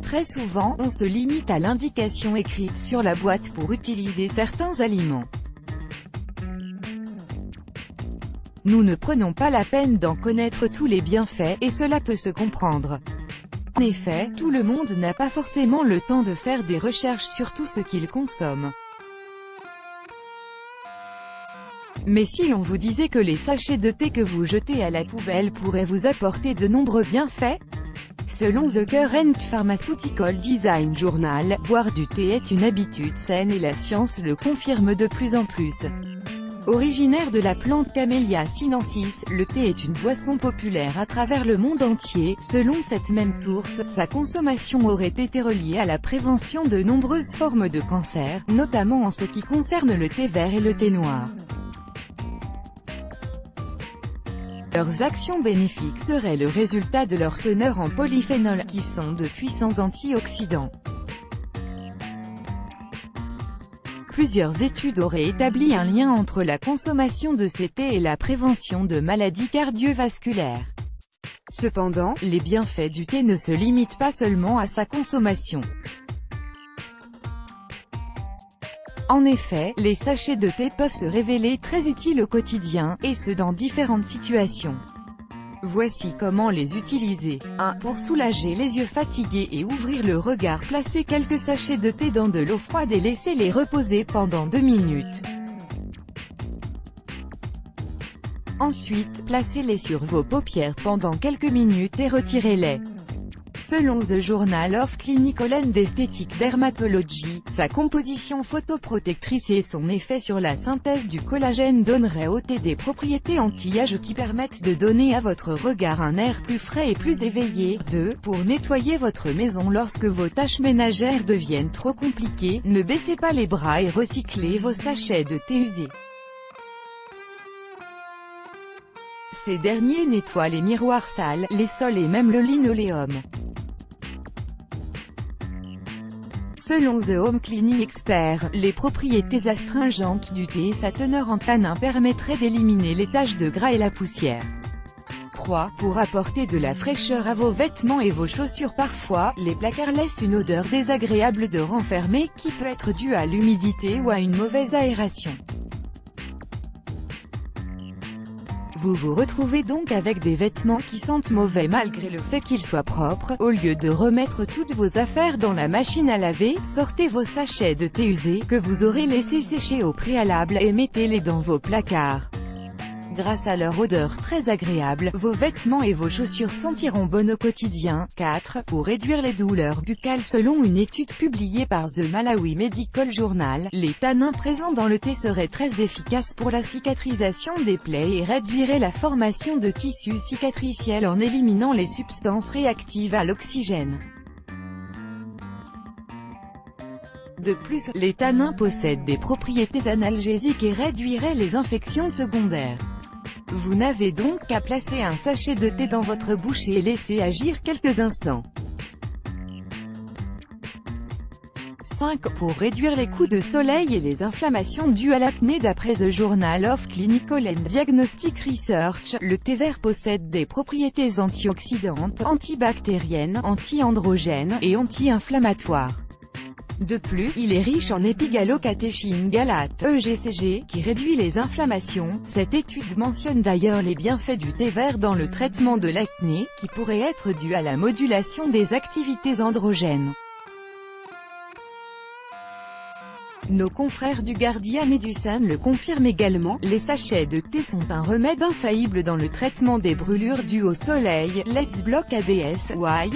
Très souvent, on se limite à l'indication écrite sur la boîte pour utiliser certains aliments. Nous ne prenons pas la peine d'en connaître tous les bienfaits, et cela peut se comprendre. En effet, tout le monde n'a pas forcément le temps de faire des recherches sur tout ce qu'il consomme. Mais si l'on vous disait que les sachets de thé que vous jetez à la poubelle pourraient vous apporter de nombreux bienfaits? Selon The Current Pharmaceutical Design Journal, boire du thé est une habitude saine et la science le confirme de plus en plus. Originaire de la plante Camellia sinensis, le thé est une boisson populaire à travers le monde entier. Selon cette même source, sa consommation aurait été reliée à la prévention de nombreuses formes de cancer, notamment en ce qui concerne le thé vert et le thé noir. Leurs actions bénéfiques seraient le résultat de leur teneur en polyphénols, qui sont de puissants antioxydants. Plusieurs études auraient établi un lien entre la consommation de ces thés et la prévention de maladies cardiovasculaires. Cependant, les bienfaits du thé ne se limitent pas seulement à sa consommation. En effet, les sachets de thé peuvent se révéler très utiles au quotidien, et ce dans différentes situations. Voici comment les utiliser. 1. Pour soulager les yeux fatigués et ouvrir le regard, placez quelques sachets de thé dans de l'eau froide et laissez-les reposer pendant 2 minutes. Ensuite, placez-les sur vos paupières pendant quelques minutes et retirez-les. Selon The Journal of Clinical and Aesthetic Dermatology, sa composition photoprotectrice et son effet sur la synthèse du collagène donneraient au thé des propriétés anti-âge qui permettent de donner à votre regard un air plus frais et plus éveillé. 2. Pour nettoyer votre maison lorsque vos tâches ménagères deviennent trop compliquées, ne baissez pas les bras et recyclez vos sachets de thé usés. Ces derniers nettoient les miroirs sales, les sols et même le linoléum. Selon The Home Cleaning Expert, les propriétés astringentes du thé et sa teneur en tanin permettraient d'éliminer les taches de gras et la poussière. 3. Pour apporter de la fraîcheur à vos vêtements et vos chaussures. Parfois, les placards laissent une odeur désagréable de renfermé, qui peut être due à l'humidité ou à une mauvaise aération. Vous vous retrouvez donc avec des vêtements qui sentent mauvais malgré le fait qu'ils soient propres. Au lieu de remettre toutes vos affaires dans la machine à laver, sortez vos sachets de thé usés, que vous aurez laissé sécher au préalable, et mettez-les dans vos placards. Grâce à leur odeur très agréable, vos vêtements et vos chaussures sentiront bon au quotidien. 4. Pour réduire les douleurs buccales. Selon une étude publiée par The Malawi Medical Journal, les tanins présents dans le thé seraient très efficaces pour la cicatrisation des plaies et réduiraient la formation de tissus cicatriciels en éliminant les substances réactives à l'oxygène. De plus, les tanins possèdent des propriétés analgésiques et réduiraient les infections secondaires. Vous n'avez donc qu'à placer un sachet de thé dans votre bouche et laisser agir quelques instants. 5. Pour réduire les coups de soleil et les inflammations dues à l'acné. D'après The Journal of Clinical and Diagnostic Research, le thé vert possède des propriétés antioxydantes, antibactériennes, anti-androgènes, et anti-inflammatoires. De plus, il est riche en épigalocatéchine galate, EGCG, qui réduit les inflammations. Cette étude mentionne d'ailleurs les bienfaits du thé vert dans le traitement de l'acné, qui pourrait être dû à la modulation des activités androgènes. Nos confrères du Guardian et du Sun le confirment également, les sachets de thé sont un remède infaillible dans le traitement des brûlures dues au soleil. Let's block ADS. Why?